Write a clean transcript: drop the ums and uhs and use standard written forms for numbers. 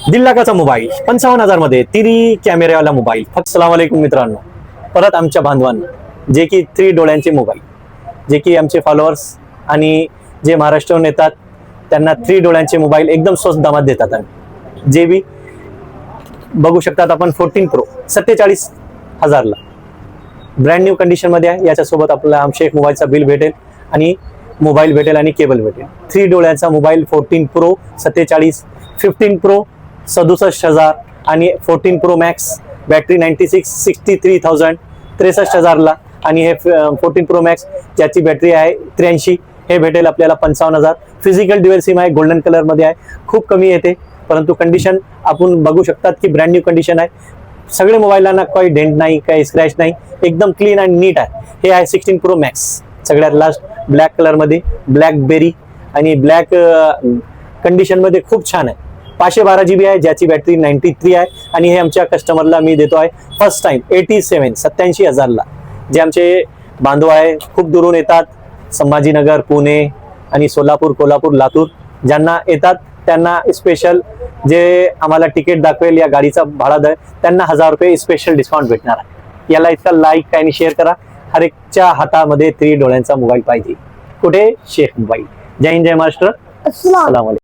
दीड लाखाचा मोबाईल 55,000 मध्ये 3 कॅमेऱ्यावाला मोबाईल फक्त. अस्सलाम वालेकुम मित्रांनो, परत आमच्या बांधवांना जे की 3 डोळ्यांचे मोबाईल, जे की आमचे फॉलोअर्स आणि जे महाराष्ट्राहून येतात त्यांना 3 डोळ्यांचे मोबाईल एकदम स्वस्त दामात देतात आम्ही. जे बी बघू शकतात आपण 14 प्रो 47,000ला ब्रँड न्यू कंडिशन मध्ये आहे. याच्यासोबत आपल्याला आमचे एक मोबाईलचा बिल भेटेल आणि मोबाईल भेटेल आणि केबल भेटेल. 3 डोळ्यांचा मोबाईल 14 प्रो 47, 15 प्रो 67,000 आणि 14 प्रो मॅक्स बॅटरी 96 63,000 63,000ला आणि हे 14 प्रो मॅक्स ज्याची बॅटरी आहे 83 हे भेटेल आपल्याला 55,000. फिजिकल ड्युअल सिम आहे, गोल्डन कलर मध्ये आहे, खूप कमी येते परंतु कंडिशन आपण बघू शकतात की ब्रँड न्यू कंडिशन आहे. सगळे मोबाईलला काही डेंट नाही, काही स्क्रॅच नाही, एकदम क्लीन आणि नीट आहे. हे आहे 16 प्रो मॅक्स सगळ्यात लास्ट ब्लॅक कलर मध्ये, ब्लॅकबेरी आणि ब्लॅक कंडिशन मध्ये खूप छान आहे. 512 GB आहे, ज्याची बॅटरी 93 आहे आणि हे आमच्या कस्टमरला मी देतो आहे फर्स्ट टाइम 87,000ला. जे आमचे बांधव आहे खूप दुरून येतात, संभाजीनगर, पुणे आणि सोलापूर, कोल्हापूर, लातूर ज्यांना येतात त्यांना स्पेशल जे आम्हाला तिकीट दाखवेल या गाडीचा भाडा दर त्यांना 1000 रुपये स्पेशल डिस्काउंट भेटणार आहे. याला इतका लाईक आणि शेअर करा. हर एकच्या हातामध्ये 3 डोळ्यांचा मोबाईल पाहिजे. कुठे? शेख मोबाईल. जय हिंद, जय महाराष्ट्र. अस्सलाम वालेकुम.